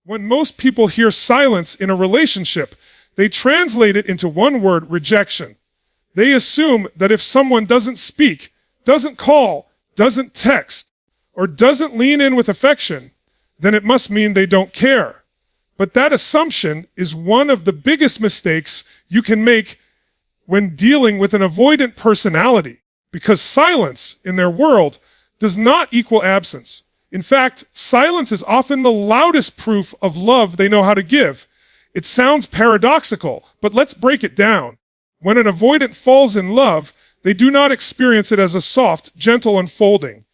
When most people hear silence in a relationship, they translate it into one word: rejection. They assume that if someone doesn't speak, doesn't call, doesn't text, or doesn't lean in with affection, then it must mean they don't care. But that assumption is one of the biggest mistakes you can make when dealing with an avoidant personality, because silence in their world does not equal absence. In fact, silence is often the loudest proof of love they know how to give. It sounds paradoxical, but let's break it down. When an avoidant falls in love, they do not experience it as a soft, gentle unfolding.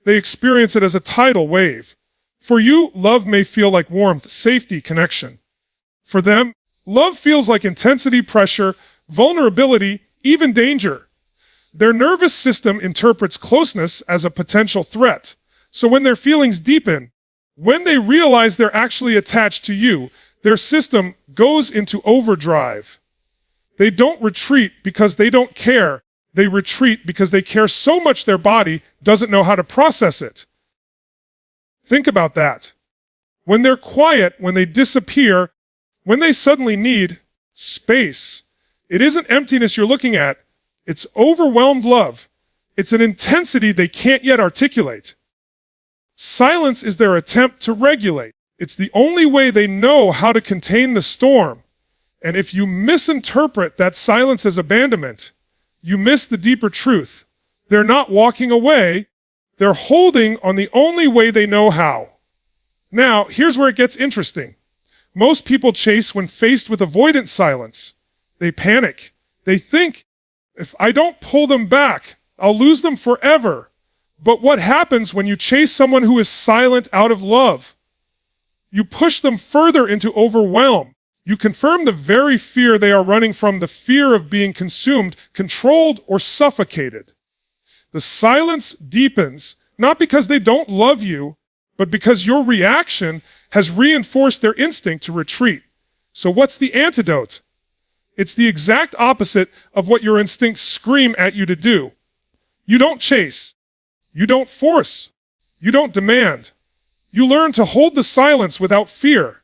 They experience it as a tidal wave. For you, love may feel like warmth, safety, connection. For them, love feels like intensity, pressure, vulnerability, even danger. Their nervous system interprets closeness as a potential threat. So when their feelings deepen, when they realize they're actually attached to you, their system goes into overdrive. They don't retreat because they don't care. They retreat because they care so much their body doesn't know how to process it. Think about that. When they're quiet, when they disappear, when they suddenly need space, it isn't emptiness you're looking at. It's overwhelmed love. It's an intensity they can't yet articulate. Silence is their attempt to regulate. It's the only way they know how to contain the storm. And if you misinterpret that silence as abandonment, you miss the deeper truth. They're not walking away. They're holding on the only way they know how. Now, here's where it gets interesting. Most people chase when faced with avoidant silence. They panic. They think, if I don't pull them back, I'll lose them forever. But what happens when you chase someone who is silent out of love? You push them further into overwhelm. You confirm the very fear they are running from, the fear of being consumed, controlled, or suffocated. The silence deepens, not because they don't love you, but because your reaction has reinforced their instinct to retreat. So what's the antidote? It's the exact opposite of what your instincts scream at you to do. You don't chase. You don't force. You don't demand. You learn to hold the silence without fear.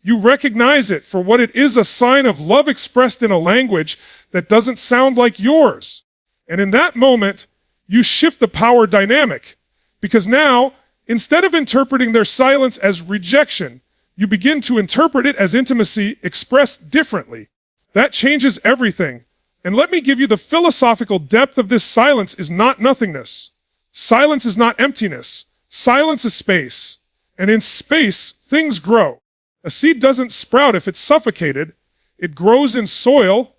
You recognize it for what it is: a sign of love expressed in a language that doesn't sound like yours. And in that moment, you shift the power dynamic. Because now, instead of interpreting their silence as rejection, you begin to interpret it as intimacy expressed differently. That changes everything. And let me give you the philosophical depth of this: silence is not nothingness. Silence is not emptiness. Silence is space. And in space, things grow. A seed doesn't sprout if it's suffocated. It grows in soil,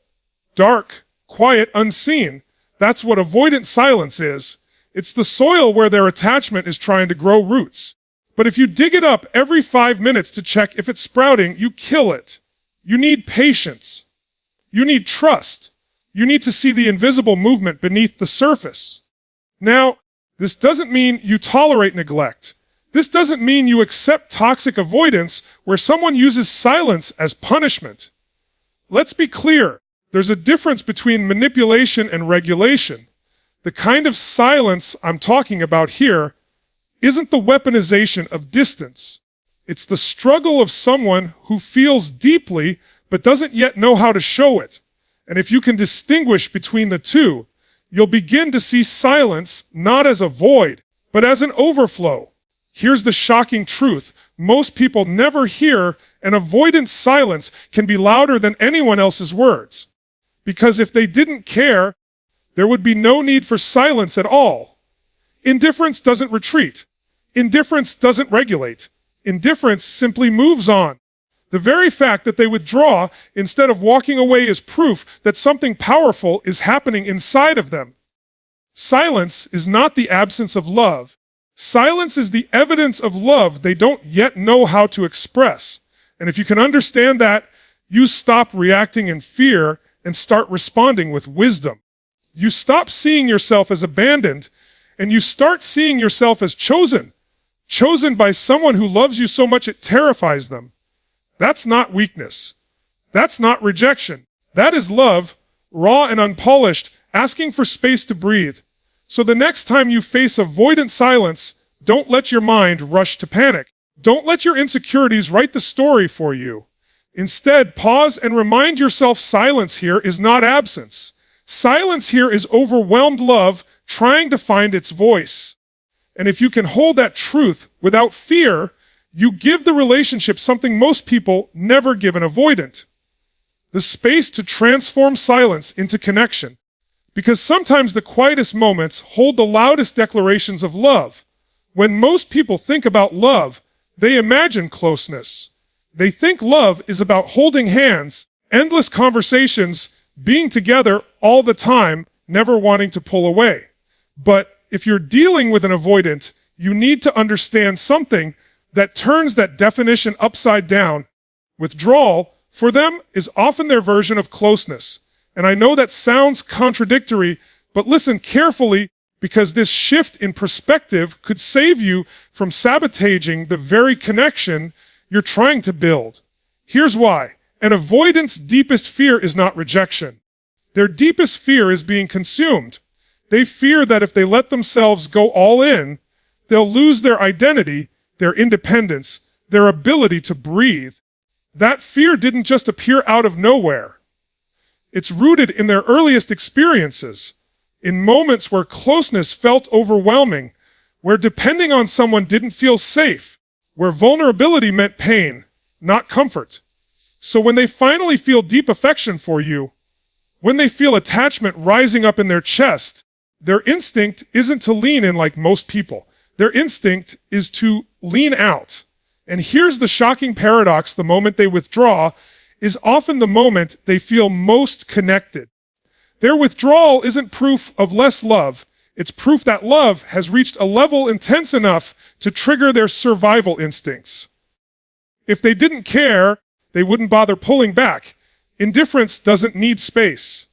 dark, quiet, unseen. That's what avoidant silence is. It's the soil where their attachment is trying to grow roots. But if you dig it up every 5 minutes to check if it's sprouting, you kill it. You need patience. You need trust. You need to see the invisible movement beneath the surface. Now, this doesn't mean you tolerate neglect. This doesn't mean you accept toxic avoidance where someone uses silence as punishment. Let's be clear. There's a difference between manipulation and regulation. The kind of silence I'm talking about here isn't the weaponization of distance. It's the struggle of someone who feels deeply but doesn't yet know how to show it. And if you can distinguish between the two, you'll begin to see silence not as a void, but as an overflow. Here's the shocking truth. Most people never hear an avoidant silence can be louder than anyone else's words. Because if they didn't care, there would be no need for silence at all. Indifference doesn't retreat. Indifference doesn't regulate. Indifference simply moves on. The very fact that they withdraw instead of walking away is proof that something powerful is happening inside of them. Silence is not the absence of love. Silence is the evidence of love they don't yet know how to express. And if you can understand that, you stop reacting in fear and start responding with wisdom. You stop seeing yourself as abandoned, and you start seeing yourself as chosen. Chosen by someone who loves you so much it terrifies them. That's not weakness. That's not rejection. That is love, raw and unpolished, asking for space to breathe. So the next time you face avoidant silence, don't let your mind rush to panic. Don't let your insecurities write the story for you. Instead, pause and remind yourself silence here is not absence. Silence here is overwhelmed love trying to find its voice. And if you can hold that truth without fear, you give the relationship something most people never give an avoidant: the space to transform silence into connection. Because sometimes the quietest moments hold the loudest declarations of love. When most people think about love, they imagine closeness. They think love is about holding hands, endless conversations, being together all the time, never wanting to pull away. But if you're dealing with an avoidant, you need to understand something that turns that definition upside down. Withdrawal, for them, is often their version of closeness. And I know that sounds contradictory, but listen carefully, because this shift in perspective could save you from sabotaging the very connection you're trying to build. Here's why. An avoidant's deepest fear is not rejection. Their deepest fear is being consumed. They fear that if they let themselves go all in, they'll lose their identity, their independence, their ability to breathe. That fear didn't just appear out of nowhere. It's rooted in their earliest experiences, in moments where closeness felt overwhelming, where depending on someone didn't feel safe, where vulnerability meant pain, not comfort. So when they finally feel deep affection for you, when they feel attachment rising up in their chest, their instinct isn't to lean in like most people. Their instinct is to lean out. And here's the shocking paradox: the moment they withdraw is often the moment they feel most connected. Their withdrawal isn't proof of less love. It's proof that love has reached a level intense enough to trigger their survival instincts. If they didn't care, they wouldn't bother pulling back. Indifference doesn't need space.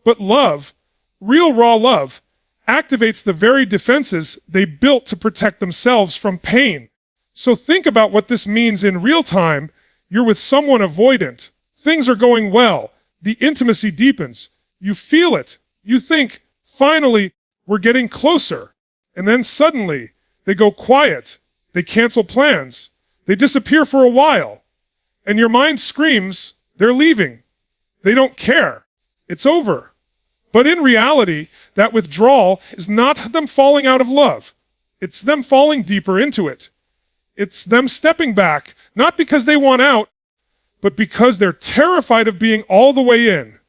But love, real raw love, activates the very defenses they built to protect themselves from pain. So think about what this means in real time. You're with someone avoidant. Things are going well. The intimacy deepens. You feel it. You think, finally, we're getting closer. And then suddenly, they go quiet. They cancel plans. They disappear for a while. And your mind screams, they're leaving. They don't care. It's over. But in reality, that withdrawal is not them falling out of love. It's them falling deeper into it. It's them stepping back, not because they want out, but because they're terrified of being all the way in.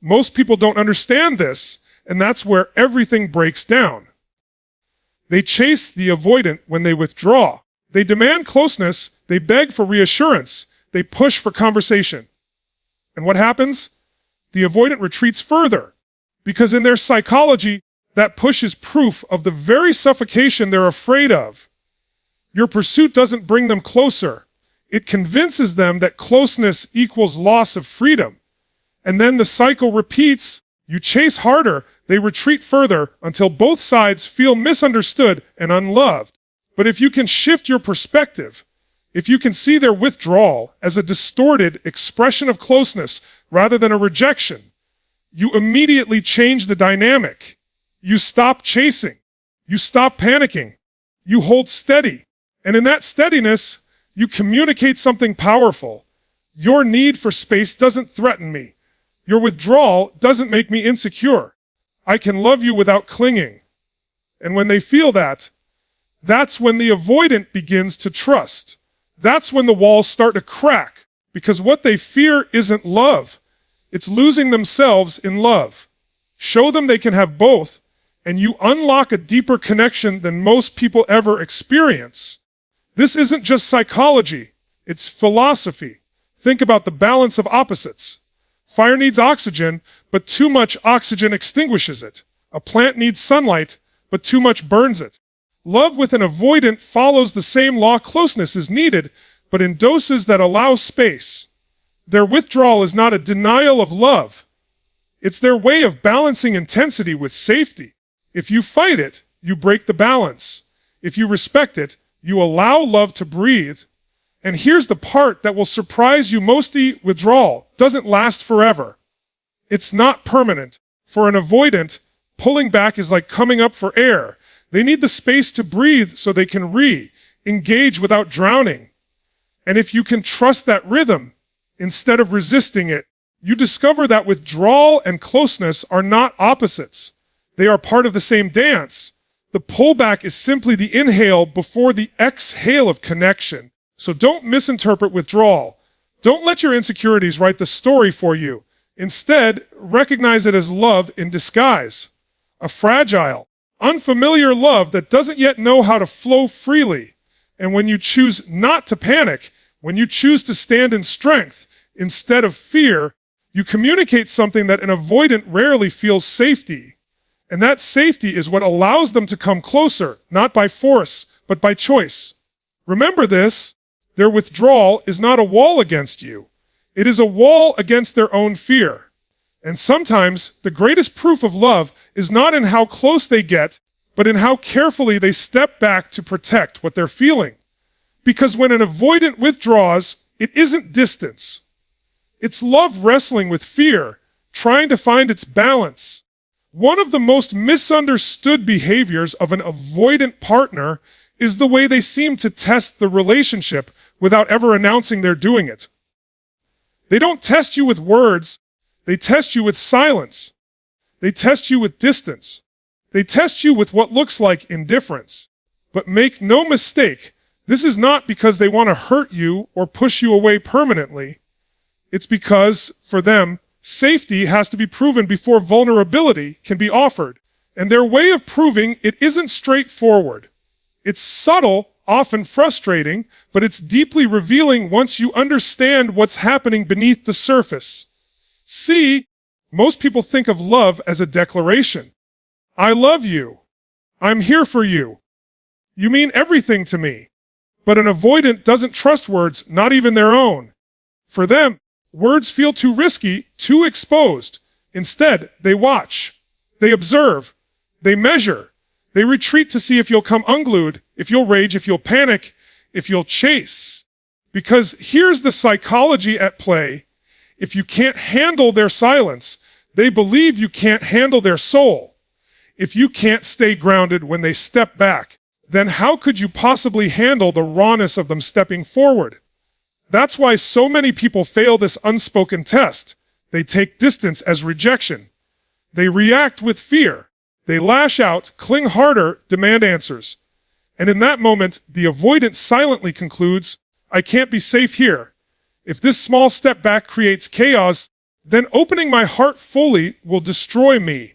Most people don't understand this, and that's where everything breaks down. They chase the avoidant when they withdraw. They demand closeness. They beg for reassurance. They push for conversation. And what happens? The avoidant retreats further, because in their psychology, that push is proof of the very suffocation they're afraid of. Your pursuit doesn't bring them closer. It convinces them that closeness equals loss of freedom. And then the cycle repeats. You chase harder, they retreat further, until both sides feel misunderstood and unloved. But if you can shift your perspective, if you can see their withdrawal as a distorted expression of closeness rather than a rejection, you immediately change the dynamic. You stop chasing. You stop panicking. You hold steady. And in that steadiness, you communicate something powerful. Your need for space doesn't threaten me. Your withdrawal doesn't make me insecure. I can love you without clinging. And when they feel that, that's when the avoidant begins to trust. That's when the walls start to crack, because what they fear isn't love. It's losing themselves in love. Show them they can have both, and you unlock a deeper connection than most people ever experience. This isn't just psychology, it's philosophy. Think about the balance of opposites. Fire needs oxygen, but too much oxygen extinguishes it. A plant needs sunlight, but too much burns it. Love with an avoidant follows the same law. Closeness is needed, but in doses that allow space. Their withdrawal is not a denial of love. It's their way of balancing intensity with safety. If you fight it, you break the balance. If you respect it, you allow love to breathe. And here's the part that will surprise you most: the withdrawal doesn't last forever. It's not permanent. For an avoidant, pulling back is like coming up for air. They need the space to breathe so they can engage without drowning. And if you can trust that rhythm instead of resisting it, you discover that withdrawal and closeness are not opposites. They are part of the same dance. The pullback is simply the inhale before the exhale of connection. So don't misinterpret withdrawal. Don't let your insecurities write the story for you. Instead, recognize it as love in disguise. A fragile, unfamiliar love that doesn't yet know how to flow freely. And when you choose not to panic, when you choose to stand in strength instead of fear, you communicate something that an avoidant rarely feels: safety. And that safety is what allows them to come closer, not by force, but by choice. Remember this: their withdrawal is not a wall against you. It is a wall against their own fear. And sometimes the greatest proof of love is not in how close they get, but in how carefully they step back to protect what they're feeling. Because when an avoidant withdraws, it isn't distance. It's love wrestling with fear, trying to find its balance. One of the most misunderstood behaviors of an avoidant partner is the way they seem to test the relationship without ever announcing they're doing it. They don't test you with words. They test you with silence. They test you with distance. They test you with what looks like indifference. But make no mistake, this is not because they want to hurt you or push you away permanently. It's because, for them, safety has to be proven before vulnerability can be offered. And their way of proving it isn't straightforward. It's subtle, often frustrating, but it's deeply revealing once you understand what's happening beneath the surface. See, most people think of love as a declaration. I love you. I'm here for you. You mean everything to me. But an avoidant doesn't trust words, not even their own. For them, words feel too risky, too exposed. Instead, they watch. They observe. They measure. They retreat to see if you'll come unglued, if you'll rage, if you'll panic, if you'll chase. Because here's the psychology at play. If you can't handle their silence, they believe you can't handle their soul. If you can't stay grounded when they step back, then how could you possibly handle the rawness of them stepping forward? That's why so many people fail this unspoken test. They take distance as rejection. They react with fear. They lash out, cling harder, demand answers. And in that moment, the avoidant silently concludes, I can't be safe here. If this small step back creates chaos, then opening my heart fully will destroy me.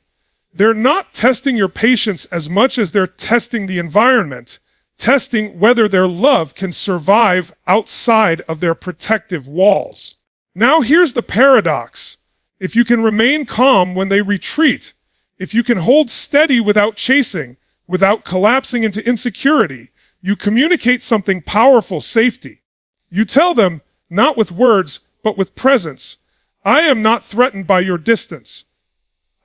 They're not testing your patience as much as they're testing the environment, testing whether their love can survive outside of their protective walls. Now here's the paradox. If you can remain calm when they retreat, if you can hold steady without chasing, without collapsing into insecurity, you communicate something powerful: safety. You tell them, not with words, but with presence, I am not threatened by your distance.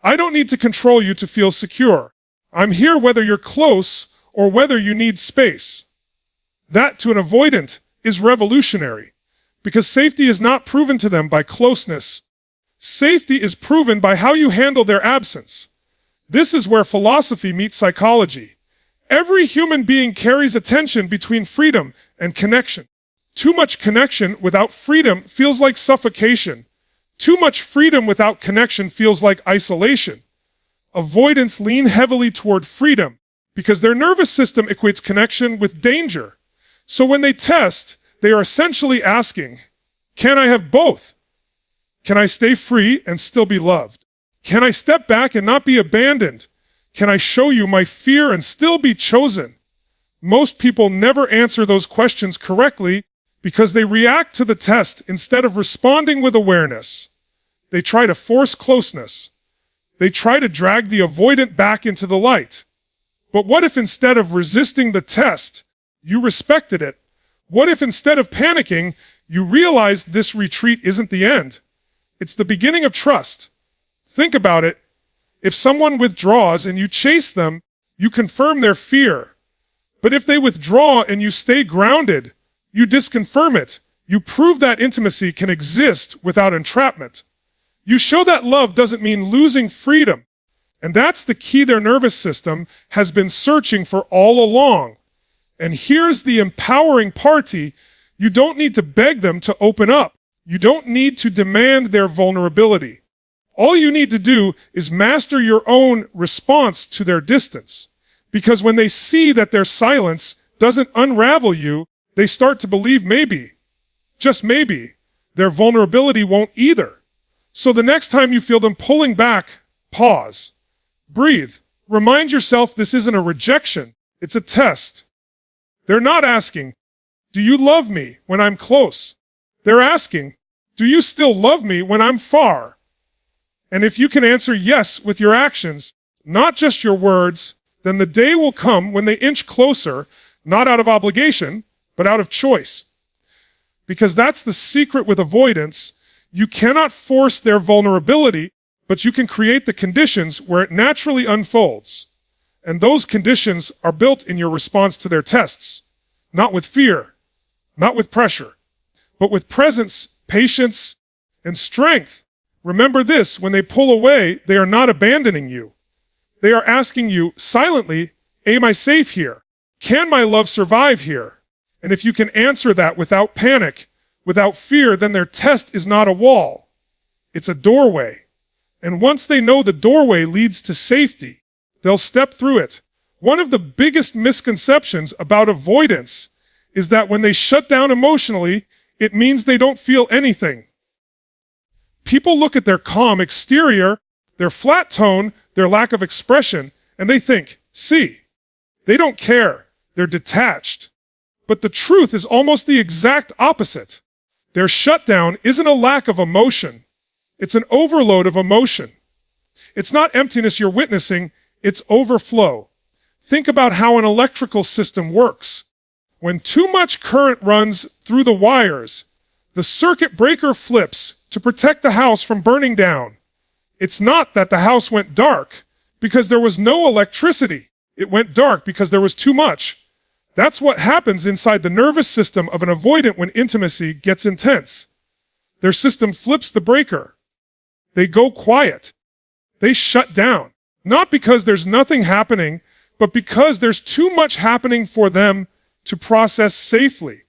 I don't need to control you to feel secure. I'm here whether you're close or whether you need space. That, to an avoidant, is revolutionary, because safety is not proven to them by closeness. Safety is proven by how you handle their absence. This is where philosophy meets psychology. Every human being carries a tension between freedom and connection. Too much connection without freedom feels like suffocation. Too much freedom without connection feels like isolation. Avoidants lean heavily toward freedom because their nervous system equates connection with danger. So when they test, they are essentially asking, can I have both? Can I stay free and still be loved? Can I step back and not be abandoned? Can I show you my fear and still be chosen? Most people never answer those questions correctly because they react to the test instead of responding with awareness. They try to force closeness. They try to drag the avoidant back into the light. But what if instead of resisting the test, you respected it? What if instead of panicking, you realized this retreat isn't the end? It's the beginning of trust. Think about it. If someone withdraws and you chase them, you confirm their fear. But if they withdraw and you stay grounded, you disconfirm it. You prove that intimacy can exist without entrapment. You show that love doesn't mean losing freedom. And that's the key their nervous system has been searching for all along. And here's the empowering party. You don't need to beg them to open up. You don't need to demand their vulnerability. All you need to do is master your own response to their distance. Because when they see that their silence doesn't unravel you, they start to believe maybe, just maybe, their vulnerability won't either. So the next time you feel them pulling back, pause, breathe, remind yourself this isn't a rejection, it's a test. They're not asking, do you love me when I'm close? They're asking, do you still love me when I'm far? And if you can answer yes with your actions, not just your words, then the day will come when they inch closer, not out of obligation, but out of choice. Because that's the secret with avoidance. You cannot force their vulnerability, but you can create the conditions where it naturally unfolds. And those conditions are built in your response to their tests, not with fear, not with pressure, but with presence, patience, and strength. Remember this, when they pull away, they are not abandoning you. They are asking you silently, am I safe here? Can my love survive here? And if you can answer that without panic, without fear, then their test is not a wall. It's a doorway. And once they know the doorway leads to safety, they'll step through it. One of the biggest misconceptions about avoidance is that when they shut down emotionally, it means they don't feel anything. People look at their calm exterior, their flat tone, their lack of expression, and they think, see, they don't care, they're detached. But the truth is almost the exact opposite. Their shutdown isn't a lack of emotion, it's an overload of emotion. It's not emptiness you're witnessing, it's overflow. Think about how an electrical system works. When too much current runs through the wires, the circuit breaker flips to protect the house from burning down. It's not that the house went dark because there was no electricity. It went dark because there was too much. That's what happens inside the nervous system of an avoidant when intimacy gets intense. Their system flips the breaker. They go quiet. They shut down. Not because there's nothing happening, but because there's too much happening for them to process safely.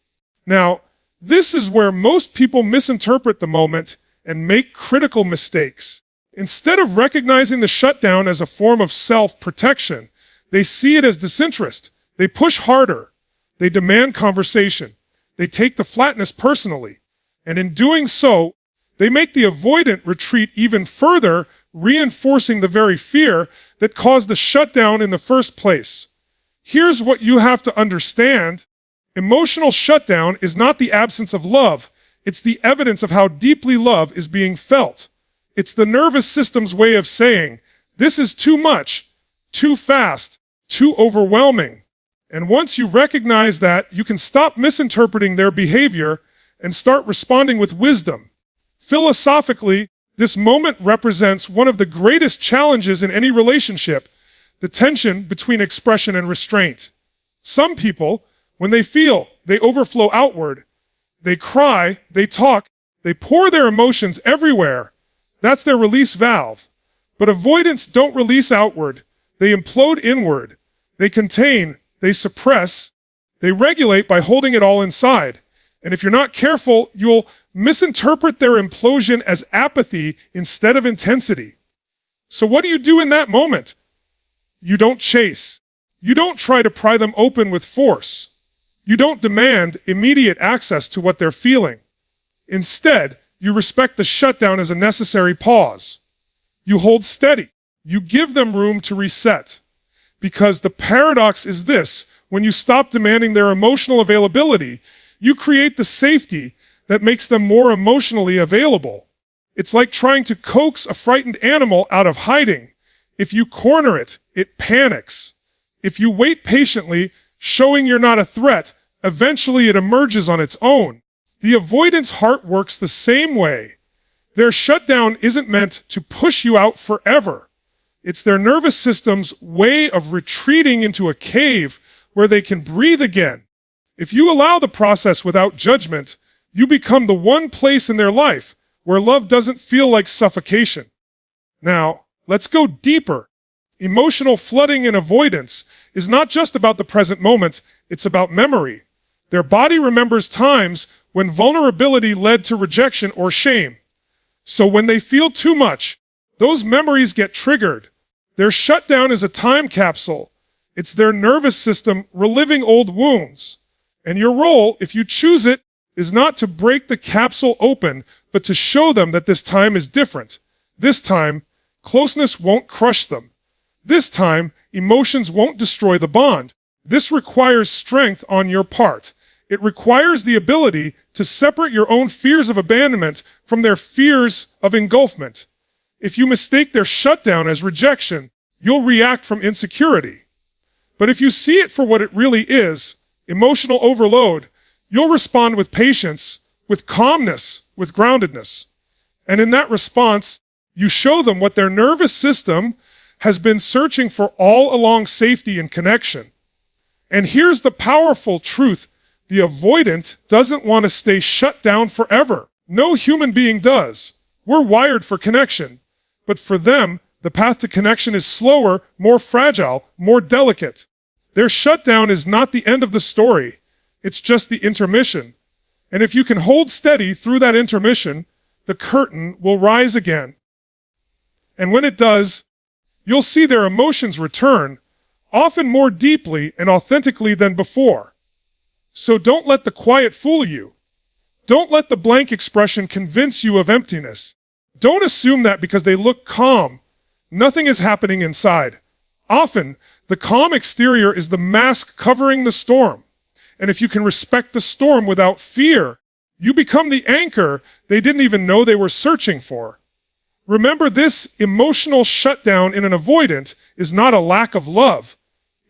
Now, this is where most people misinterpret the moment and make critical mistakes. Instead of recognizing the shutdown as a form of self-protection, they see it as disinterest. They push harder. They demand conversation. They take the flatness personally. And in doing so, they make the avoidant retreat even further, reinforcing the very fear that caused the shutdown in the first place. Here's what you have to understand. Emotional shutdown is not the absence of love. It's the evidence of how deeply love is being felt. It's the nervous system's way of saying, this is too much, too fast, too overwhelming. And once you recognize that, you can stop misinterpreting their behavior and start responding with wisdom. Philosophically, this moment represents one of the greatest challenges in any relationship, the tension between expression and restraint. Some people, when they feel, they overflow outward. They cry, they talk, they pour their emotions everywhere. That's their release valve. But avoidants don't release outward. They implode inward. They contain, they suppress, they regulate by holding it all inside. And if you're not careful, you'll misinterpret their implosion as apathy instead of intensity. So what do you do in that moment? You don't chase. You don't try to pry them open with force. You don't demand immediate access to what they're feeling. Instead, you respect the shutdown as a necessary pause. You hold steady. You give them room to reset. Because the paradox is this: when you stop demanding their emotional availability, you create the safety that makes them more emotionally available. It's like trying to coax a frightened animal out of hiding. If you corner it, it panics. If you wait patiently, showing you're not a threat, eventually it emerges on its own. The avoidance heart works the same way. Their shutdown isn't meant to push you out forever. It's their nervous system's way of retreating into a cave where they can breathe again. If you allow the process without judgment, you become the one place in their life where love doesn't feel like suffocation. Now, let's go deeper. Emotional flooding and avoidance is not just about the present moment, It's about memory. Their body remembers times when vulnerability led to rejection or shame. So when they feel too much, those memories get triggered. Their shutdown is a time capsule. It's their nervous system reliving old wounds. And your role, if you choose it, is not to break the capsule open, but to show them that this time is different. This time, closeness won't crush them. This time, emotions won't destroy the bond. This requires strength on your part. It requires the ability to separate your own fears of abandonment from their fears of engulfment. If you mistake their shutdown as rejection, you'll react from insecurity. But if you see it for what it really is, emotional overload, you'll respond with patience, with calmness, with groundedness. And in that response, you show them what their nervous system has been searching for all along: safety and connection. And here's the powerful truth. The avoidant doesn't want to stay shut down forever. No human being does. We're wired for connection. But for them, the path to connection is slower, more fragile, more delicate. Their shutdown is not the end of the story. It's just the intermission. And if you can hold steady through that intermission, the curtain will rise again. And when it does, you'll see their emotions return, often more deeply and authentically than before. So don't let the quiet fool you. Don't let the blank expression convince you of emptiness. Don't assume that because they look calm, nothing is happening inside. Often, the calm exterior is the mask covering the storm. And if you can respect the storm without fear, you become the anchor they didn't even know they were searching for. Remember, this emotional shutdown in an avoidant is not a lack of love.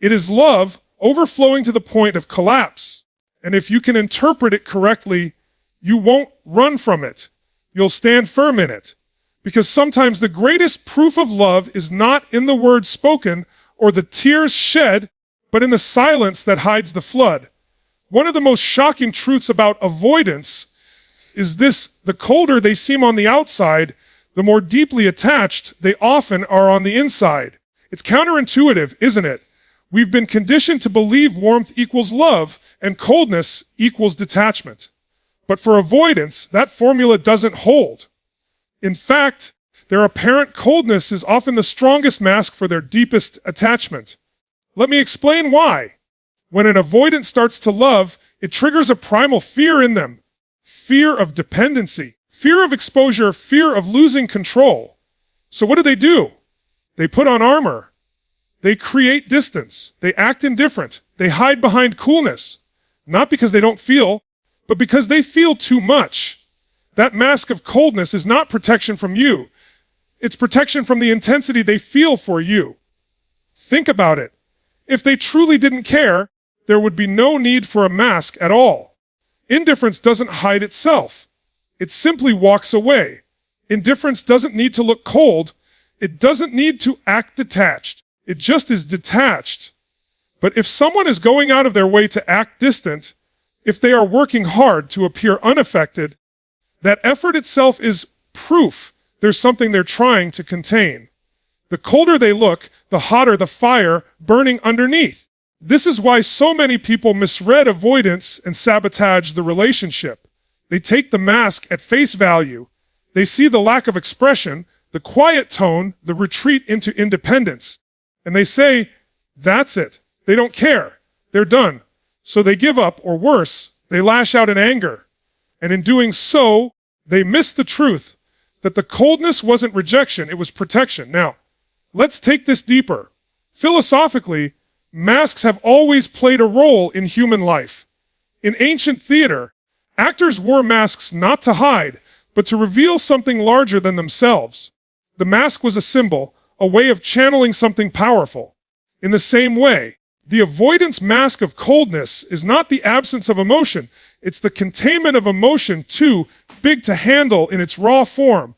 It is love overflowing to the point of collapse. And if you can interpret it correctly, you won't run from it. You'll stand firm in it. Because sometimes the greatest proof of love is not in the words spoken or the tears shed, but in the silence that hides the flood. One of the most shocking truths about avoidance is this: the colder they seem on the outside, the more deeply attached they often are on the inside. It's counterintuitive, isn't it? We've been conditioned to believe warmth equals love and coldness equals detachment. But for avoidance, that formula doesn't hold. In fact, their apparent coldness is often the strongest mask for their deepest attachment. Let me explain why. When an avoidant starts to love, it triggers a primal fear in them. Fear of dependency, fear of exposure, fear of losing control. So what do? They put on armor. They create distance. They act indifferent. They hide behind coolness. Not because they don't feel, but because they feel too much. That mask of coldness is not protection from you. It's protection from the intensity they feel for you. Think about it. If they truly didn't care, there would be no need for a mask at all. Indifference doesn't hide itself. It simply walks away. Indifference doesn't need to look cold. It doesn't need to act detached. It just is detached. But if someone is going out of their way to act distant, if they are working hard to appear unaffected, that effort itself is proof there's something they're trying to contain. The colder they look, the hotter the fire burning underneath. This is why so many people misread avoidance and sabotage the relationship. They take the mask at face value. They see the lack of expression, the quiet tone, the retreat into independence. And they say, that's it. They don't care. They're done. So they give up, or worse, they lash out in anger. And in doing so, they miss the truth that the coldness wasn't rejection, it was protection. Now, let's take this deeper. Philosophically, masks have always played a role in human life. In ancient theater, actors wore masks not to hide, but to reveal something larger than themselves. The mask was a symbol, a way of channeling something powerful. In the same way, the avoidance mask of coldness is not the absence of emotion, it's the containment of emotion too big to handle in its raw form.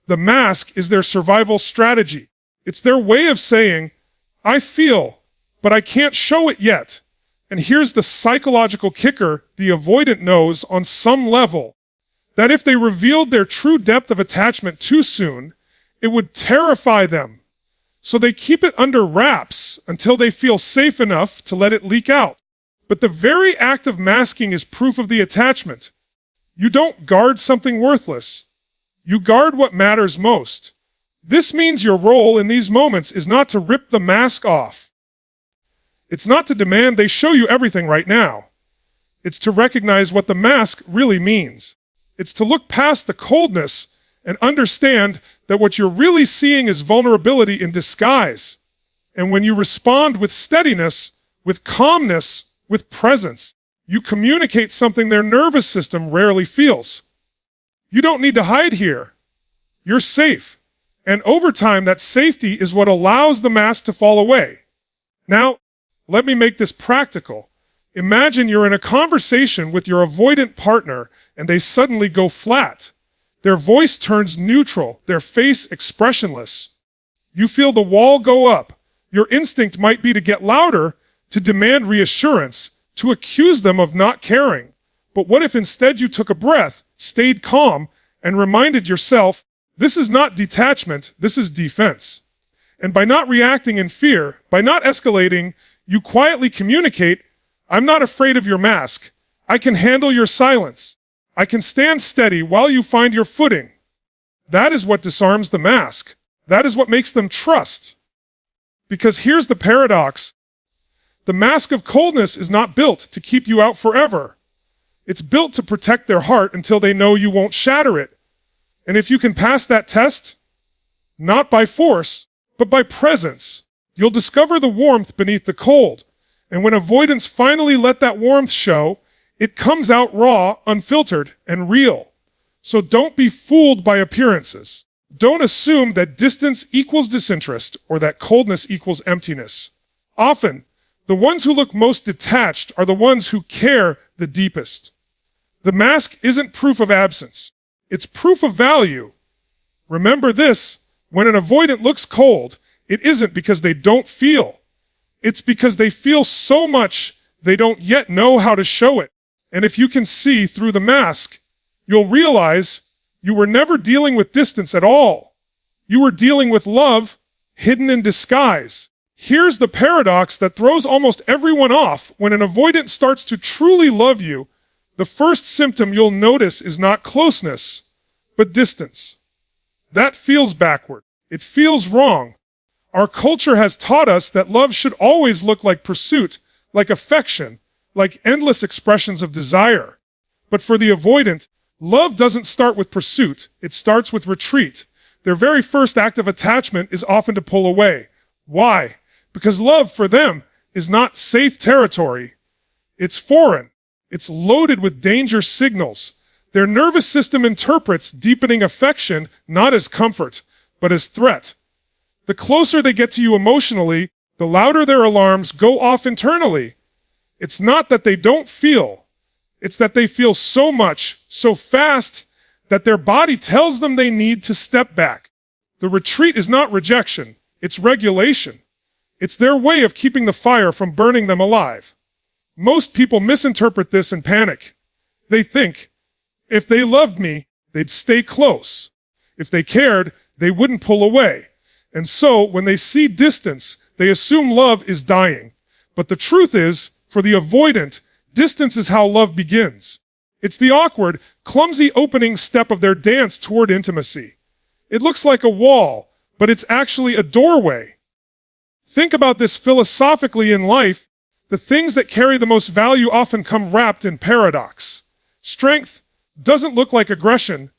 The mask is their survival strategy. It's their way of saying, I feel, but I can't show it yet. And here's the psychological kicker: the avoidant knows on some level that if they revealed their true depth of attachment too soon, it would terrify them. So they keep it under wraps until they feel safe enough to let it leak out. But the very act of masking is proof of the attachment. You don't guard something worthless. You guard what matters most. This means your role in these moments is not to rip the mask off. It's not to demand they show you everything right now. It's to recognize what the mask really means. It's to look past the coldness and understand that what you're really seeing is vulnerability in disguise. And when you respond with steadiness, with calmness, with presence, you communicate something their nervous system rarely feels. You don't need to hide here. You're safe. And over time, that safety is what allows the mask to fall away. Now, let me make this practical. Imagine you're in a conversation with your avoidant partner and they suddenly go flat. Their voice turns neutral, their face expressionless. You feel the wall go up. Your instinct might be to get louder, to demand reassurance, to accuse them of not caring. But what if instead you took a breath, stayed calm, and reminded yourself, this is not detachment, this is defense. And by not reacting in fear, by not escalating, you quietly communicate, I'm not afraid of your mask. I can handle your silence. I can stand steady while you find your footing. That is what disarms the mask. That is what makes them trust. Because here's the paradox. The mask of coldness is not built to keep you out forever. It's built to protect their heart until they know you won't shatter it. And if you can pass that test, not by force, but by presence, you'll discover the warmth beneath the cold. And when avoidance finally let that warmth show, it comes out raw, unfiltered, and real. So don't be fooled by appearances. Don't assume that distance equals disinterest or that coldness equals emptiness. Often, the ones who look most detached are the ones who care the deepest. The mask isn't proof of absence. It's proof of value. Remember this, when an avoidant looks cold, it isn't because they don't feel. It's because they feel so much they don't yet know how to show it. And if you can see through the mask, you'll realize you were never dealing with distance at all. You were dealing with love, hidden in disguise. Here's the paradox that throws almost everyone off. When an avoidant starts to truly love you, the first symptom you'll notice is not closeness, but distance. That feels backward. It feels wrong. Our culture has taught us that love should always look like pursuit, like affection, like endless expressions of desire. But for the avoidant, love doesn't start with pursuit. It starts with retreat. Their very first act of attachment is often to pull away. Why? Because love for them is not safe territory. It's foreign. It's loaded with danger signals. Their nervous system interprets deepening affection not as comfort, but as threat. The closer they get to you emotionally, the louder their alarms go off internally. It's not that they don't feel. It's that they feel so much, so fast, that their body tells them they need to step back. The retreat is not rejection. It's regulation. It's their way of keeping the fire from burning them alive. Most people misinterpret this and panic. They think, if they loved me, they'd stay close. If they cared, they wouldn't pull away. And so, when they see distance, they assume love is dying. But the truth is, for the avoidant, distance is how love begins. It's the awkward, clumsy opening step of their dance toward intimacy. It looks like a wall, but it's actually a doorway. Think about this philosophically in life. The things that carry the most value often come wrapped in paradox. Strength doesn't look like aggression.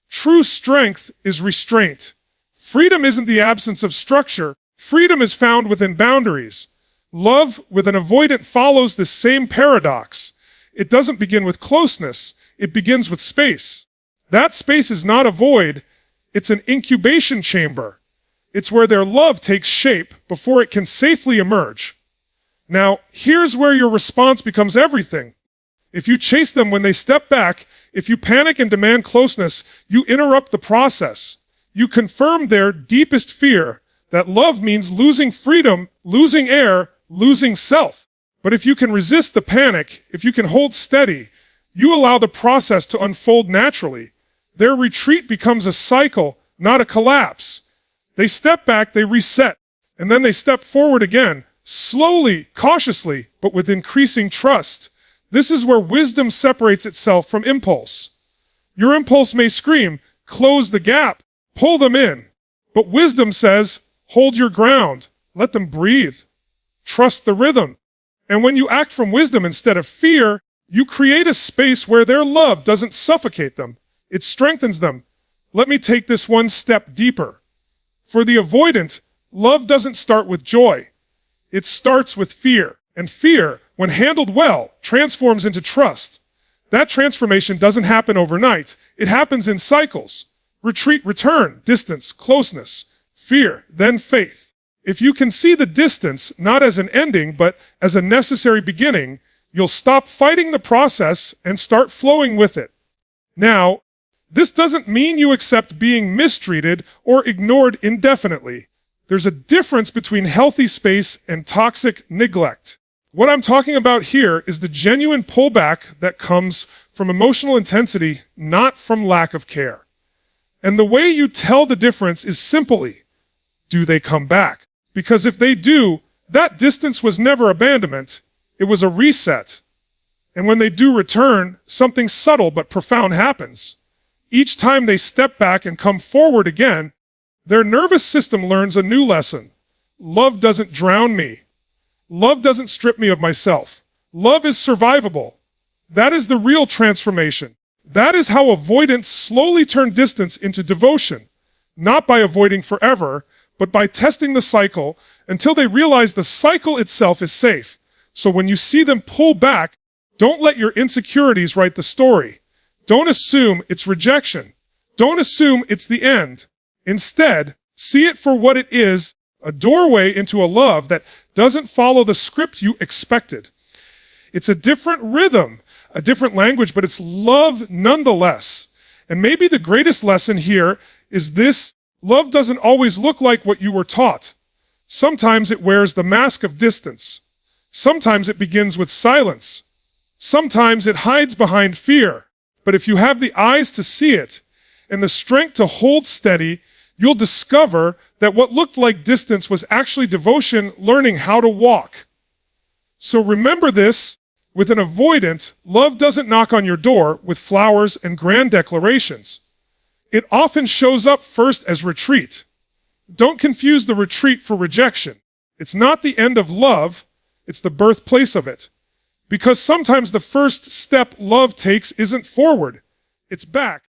True strength is restraint. Freedom isn't the absence of structure. Freedom is found within boundaries. Love with an avoidant follows the same paradox. It doesn't begin with closeness. It begins with space. That space is not a void. It's an incubation chamber. It's where their love takes shape before it can safely emerge. Now, here's where your response becomes everything. If you chase them when they step back, if you panic and demand closeness, you interrupt the process. You confirm their deepest fear that love means losing freedom, losing air, losing self. But if you can resist the panic, if you can hold steady, you allow the process to unfold naturally. Their retreat becomes a cycle, not a collapse. They step back, they reset, and then they step forward again, Slowly, cautiously, but with increasing trust. This is where wisdom separates itself from impulse. Your impulse may scream, close the gap, pull them in. But wisdom says, hold your ground, let them breathe. Trust the rhythm. And when you act from wisdom instead of fear, you create a space where their love doesn't suffocate them. It strengthens them. Let me take this one step deeper. For the avoidant, love doesn't start with joy. It starts with fear. And fear, when handled well, transforms into trust. That transformation doesn't happen overnight. It happens in cycles. Retreat, return, distance, closeness, fear, then faith. If you can see the distance not as an ending, but as a necessary beginning, you'll stop fighting the process and start flowing with it. Now, this doesn't mean you accept being mistreated or ignored indefinitely. There's a difference between healthy space and toxic neglect. What I'm talking about here is the genuine pullback that comes from emotional intensity, not from lack of care. And the way you tell the difference is simply, do they come back? Because if they do, that distance was never abandonment, it was a reset. And when they do return, something subtle but profound happens. Each time they step back and come forward again, their nervous system learns a new lesson. Love doesn't drown me. Love doesn't strip me of myself. Love is survivable. That is the real transformation. That is how avoidance slowly turned distance into devotion, not by avoiding forever, but by testing the cycle until they realize the cycle itself is safe. So when you see them pull back, don't let your insecurities write the story. Don't assume it's rejection. Don't assume it's the end. Instead, see it for what it is, a doorway into a love that doesn't follow the script you expected. It's a different rhythm, a different language, but it's love nonetheless. And maybe the greatest lesson here is this: love doesn't always look like what you were taught. Sometimes it wears the mask of distance. Sometimes it begins with silence. Sometimes it hides behind fear. But if you have the eyes to see it and the strength to hold steady, you'll discover that what looked like distance was actually devotion learning how to walk. So remember this: with an avoidant, love doesn't knock on your door with flowers and grand declarations. It often shows up first as retreat. Don't confuse the retreat for rejection. It's not the end of love, it's the birthplace of it. Because sometimes the first step love takes isn't forward, it's back.